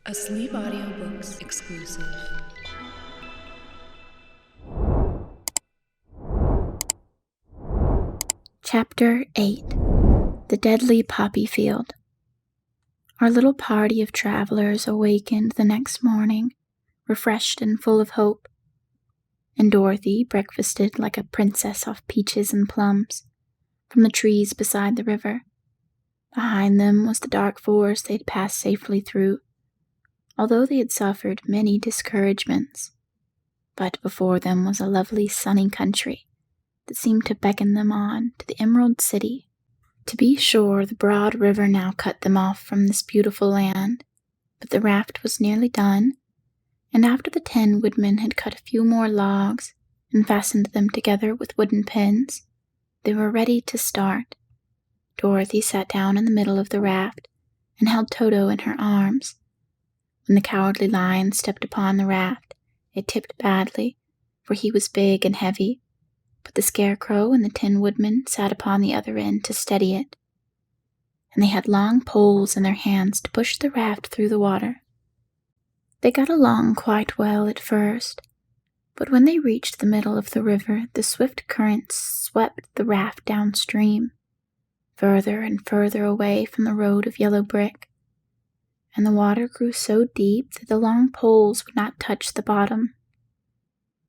A Sleep Audiobooks exclusive. Chapter 8 The Deadly Poppy Field. Our little party of travelers awakened the next morning, refreshed and full of hope, and Dorothy breakfasted like a princess off peaches and plums from the trees beside the river. Behind them was the dark forest they had passed safely through, although they had suffered many discouragements. But before them was a lovely sunny country that seemed to beckon them on to the Emerald City. To be sure, the broad river now cut them off from this beautiful land, but the raft was nearly done, and after the 10 woodmen had cut a few more logs and fastened them together with wooden pins, they were ready to start. Dorothy sat down in the middle of the raft and held Toto in her arms. When the Cowardly Lion stepped upon the raft, it tipped badly, for he was big and heavy, but the Scarecrow and the 10 woodmen sat upon the other end to steady it, and they had long poles in their hands to push the raft through the water. They got along quite well at first, but when they reached the middle of the river, the swift currents swept the raft downstream, further and further away from the road of yellow brick, and the water grew so deep that the long poles would not touch the bottom.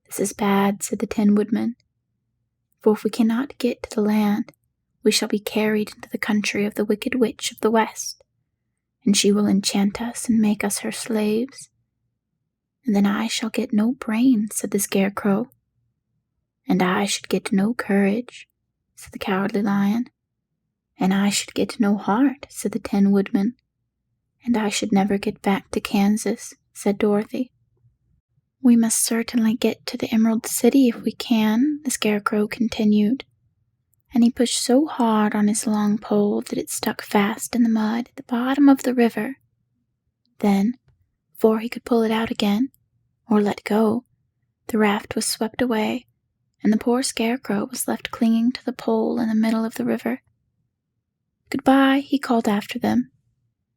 "This is bad," said the 10 woodmen, "for if we cannot get to the land, we shall be carried into the country of the Wicked Witch of the West, and she will enchant us and make us her slaves. And then I shall get no brains," said the Scarecrow. "And I should get no courage," said the Cowardly Lion. "And I should get no heart," said the 10 woodmen. "And I should never get back to Kansas," said Dorothy. "We must certainly get to the Emerald City if we can," the Scarecrow continued, and he pushed so hard on his long pole that it stuck fast in the mud at the bottom of the river. Then, before he could pull it out again, or let go, the raft was swept away, and the poor Scarecrow was left clinging to the pole in the middle of the river. "Goodbye," he called after them,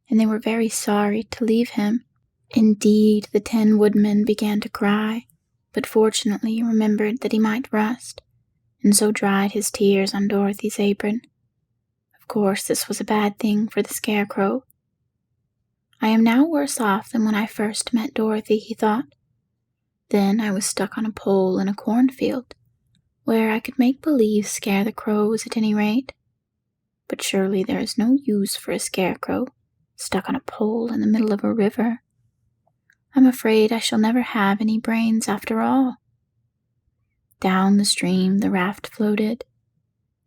and they were very sorry to leave him. Indeed, the 10 woodmen began to cry, but fortunately remembered that he might rust, and so dried his tears on Dorothy's apron. Of course, this was a bad thing for the Scarecrow. "I am now worse off than when I first met Dorothy," he thought. "Then I was stuck on a pole in a cornfield, where I could make believe scare the crows at any rate. But surely there is no use for a Scarecrow stuck on a pole in the middle of a river. I'm afraid I shall never have any brains after all." Down the stream the raft floated,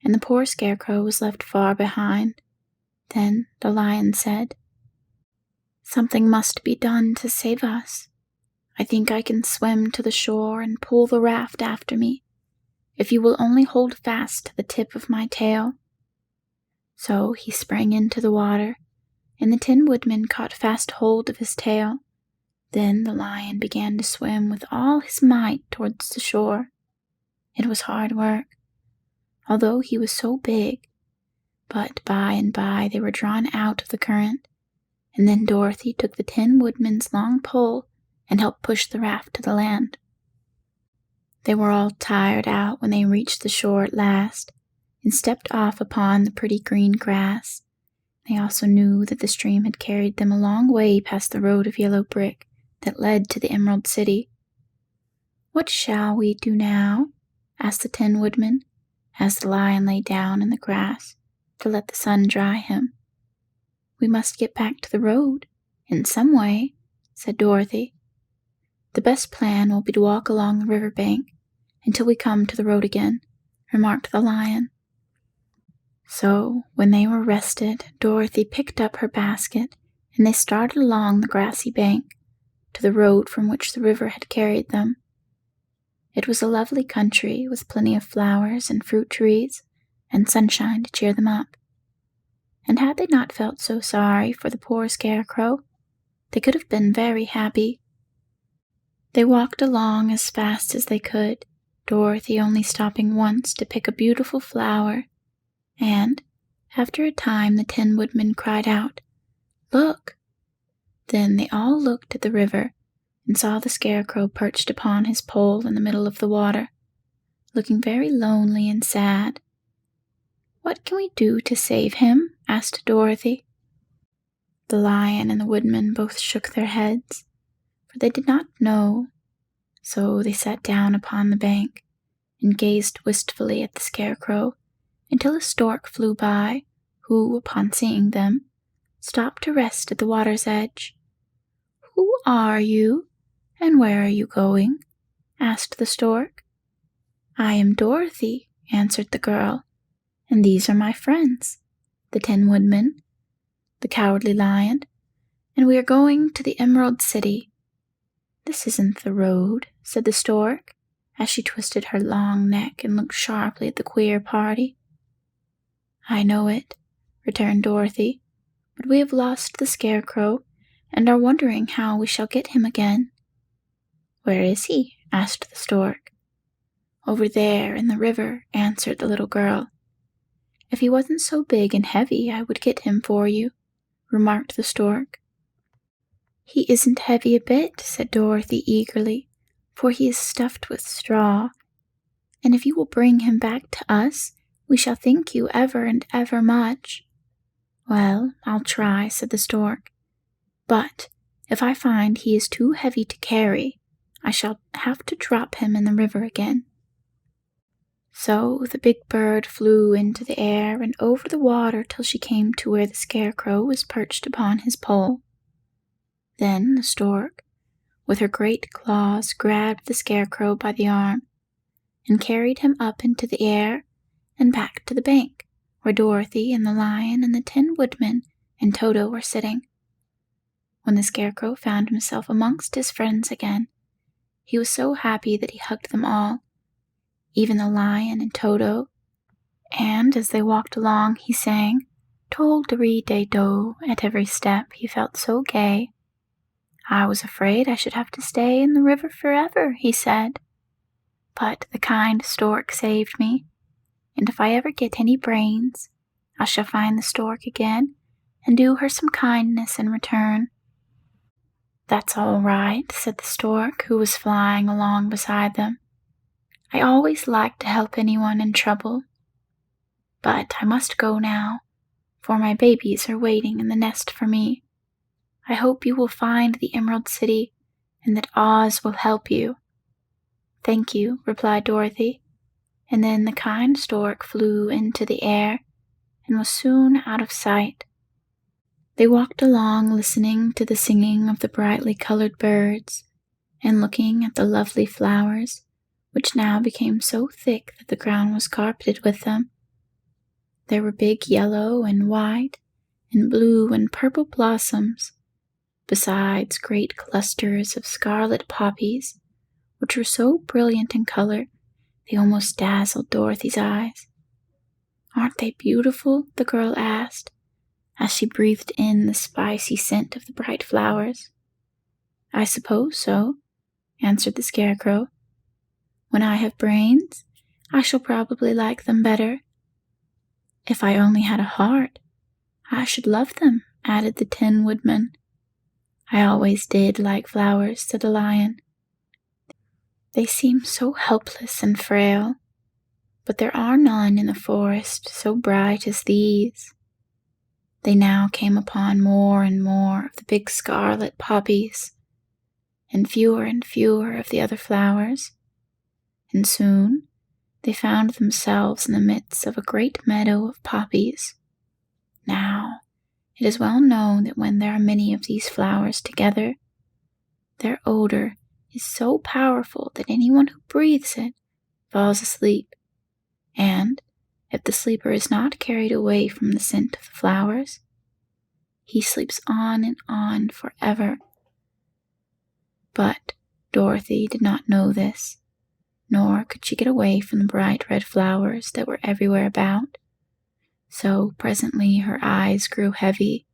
and the poor Scarecrow was left far behind. Then the Lion said, "Something must be done to save us. I think I can swim to the shore and pull the raft after me, if you will only hold fast to the tip of my tail." So he sprang into the water, and the 10 woodmen caught fast hold of his tail. Then the Lion began to swim with all his might towards the shore. It was hard work, although he was so big, but by and by they were drawn out of the current, and then Dorothy took the 10 woodmen's long pole and helped push the raft to the land. They were all tired out when they reached the shore at last, and stepped off upon the pretty green grass. They also knew that the stream had carried them a long way past the road of yellow brick that led to the Emerald City. "What shall we do now?" asked the 10 woodmen, as the Lion lay down in the grass to let the sun dry him. "We must get back to the road, in some way," said Dorothy. "The best plan will be to walk along the river bank until we come to the road again," remarked the Lion. So, when they were rested, Dorothy picked up her basket, and they started along the grassy bank to the road from which the river had carried them. It was a lovely country with plenty of flowers and fruit trees and sunshine to cheer them up. And had they not felt so sorry for the poor Scarecrow, they could have been very happy. They walked along as fast as they could, Dorothy only stopping once to pick a beautiful flower, and, after a time, the 10 woodmen cried out, "Look!" Then they all looked at the river and saw the Scarecrow perched upon his pole in the middle of the water, looking very lonely and sad. "What can we do to save him?" asked Dorothy. The Lion and the Woodman both shook their heads, for they did not know. So they sat down upon the bank and gazed wistfully at the Scarecrow until a Stork flew by, who, upon seeing them, stopped to rest at the water's edge. "Who are you, and where are you going?" asked the Stork. "I am Dorothy," answered the girl, "and these are my friends, the Tin Woodman, the Cowardly Lion, and we are going to the Emerald City." "This isn't the road," said the Stork, as she twisted her long neck and looked sharply at the queer party. "I know it," returned Dorothy, "but we have lost the Scarecrow and are wondering how we shall get him again." "Where is he?" asked the Stork. "Over there in the river," answered the little girl. "If he wasn't so big and heavy, I would get him for you," remarked the Stork. "He isn't heavy a bit," said Dorothy eagerly, "for he is stuffed with straw. And if you will bring him back to us, we shall thank you ever and ever much." "Well, I'll try," said the Stork. "But if I find he is too heavy to carry, I shall have to drop him in the river again." So the big bird flew into the air and over the water till she came to where the Scarecrow was perched upon his pole. Then the Stork, with her great claws, grabbed the Scarecrow by the arm and carried him up into the air and back to the bank, where Dorothy and the Lion and the Tin Woodman and Toto were sitting. When the Scarecrow found himself amongst his friends again, he was so happy that he hugged them all, even the Lion and Toto, and as they walked along he sang "Tol-de-ri-de-do" at every step. He felt so gay. "I was afraid I should have to stay in the river forever," he said, "but the kind Stork saved me, and if I ever get any brains, I shall find the Stork again and do her some kindness in return." "That's all right," said the Stork, who was flying along beside them. "I always like to help anyone in trouble. But I must go now, for my babies are waiting in the nest for me. I hope you will find the Emerald City and that Oz will help you." "Thank you," replied Dorothy, and then the kind Stork flew into the air and was soon out of sight. They walked along listening to the singing of the brightly colored birds and looking at the lovely flowers, which now became so thick that the ground was carpeted with them. There were big yellow and white and blue and purple blossoms, besides great clusters of scarlet poppies, which were so brilliant in color they almost dazzled Dorothy's eyes. "Aren't they beautiful?" the girl asked, as she breathed in the spicy scent of the bright flowers. "I suppose so," answered the Scarecrow. "When I have brains, I shall probably like them better." "If I only had a heart, I should love them," added the Tin Woodman. "I always did like flowers," said the Lion. "They seem so helpless and frail, but there are none in the forest so bright as these." They now came upon more and more of the big scarlet poppies, and fewer of the other flowers, and soon they found themselves in the midst of a great meadow of poppies. Now, it is well known that when there are many of these flowers together, their odor is so powerful that anyone who breathes it falls asleep, and if the sleeper is not carried away from the scent of the flowers, he sleeps on and on forever. But Dorothy did not know this, nor could she get away from the bright red flowers that were everywhere about. So presently her eyes grew heavy,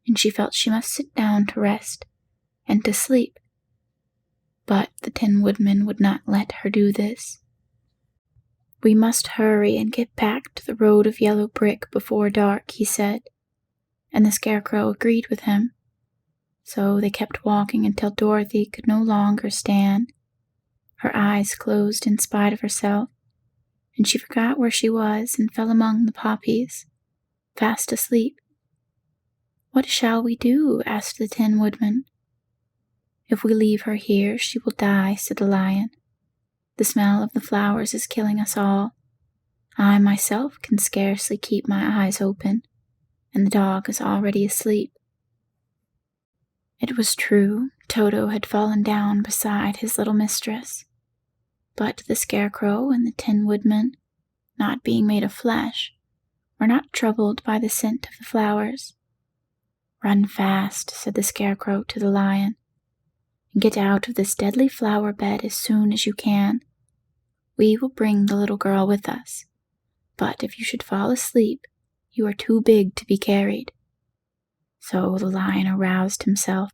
and she felt she must sit down to rest and to sleep. But the Tin Woodman would not let her do this. "We must hurry and get back to the road of yellow brick before dark," he said, and the Scarecrow agreed with him. So they kept walking until Dorothy could no longer stand. Her eyes closed in spite of herself, and she forgot where she was and fell among the poppies, fast asleep. "What shall we do?" asked the Tin Woodman. "If we leave her here, she will die," said the Lion. "The smell of the flowers is killing us all. I myself can scarcely keep my eyes open, and the dog is already asleep." It was true, Toto had fallen down beside his little mistress. But the Scarecrow and the Tin Woodman, not being made of flesh, were not troubled by the scent of the flowers. "Run fast," said the Scarecrow to the Lion, "and get out of this deadly flower bed as soon as you can. We will bring the little girl with us, but if you should fall asleep, you are too big to be carried." So the Lion aroused himself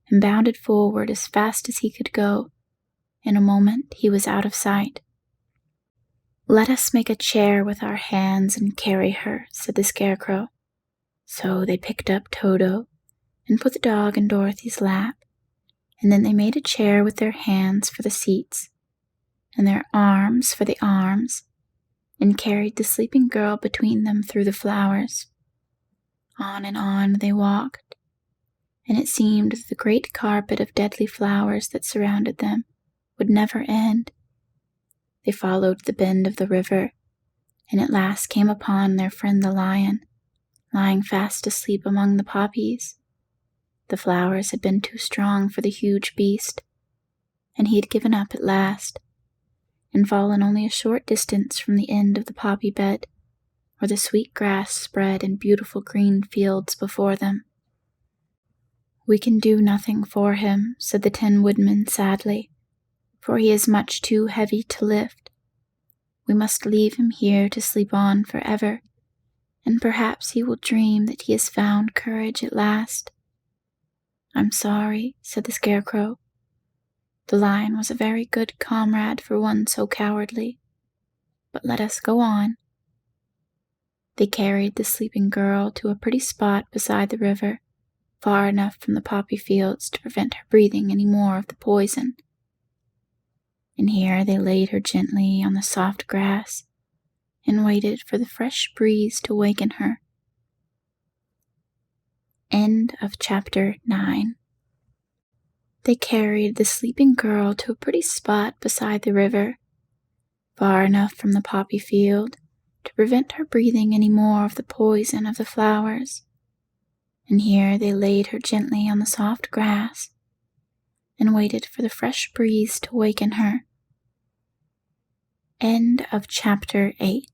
and bounded forward as fast as he could go. In a moment he was out of sight. "Let us make a chair with our hands and carry her," said the Scarecrow. So they picked up Toto and put the dog in Dorothy's lap, and then they made a chair with their hands for the seats and their arms for the arms, and carried the sleeping girl between them through the flowers. On and on they walked, and it seemed that the great carpet of deadly flowers that surrounded them would never end. They followed the bend of the river, and at last came upon their friend the Lion, lying fast asleep among the poppies. The flowers had been too strong for the huge beast, and he had given up at last, and fallen only a short distance from the end of the poppy bed, where the sweet grass spread in beautiful green fields before them. "We can do nothing for him," said the Tin Woodman sadly, "for he is much too heavy to lift. We must leave him here to sleep on forever, and perhaps he will dream that he has found courage at last." "I'm sorry," said the Scarecrow. "The Lion was a very good comrade for one so cowardly. But let us go on." They carried the sleeping girl to a pretty spot beside the river, far enough from the poppy fields to prevent her breathing any more of the poison. And here they laid her gently on the soft grass and waited for the fresh breeze to waken her. End of chapter 9. They carried the sleeping girl to a pretty spot beside the river, far enough from the poppy field to prevent her breathing any more of the poison of the flowers. And here they laid her gently on the soft grass and waited for the fresh breeze to waken her. End of chapter 8.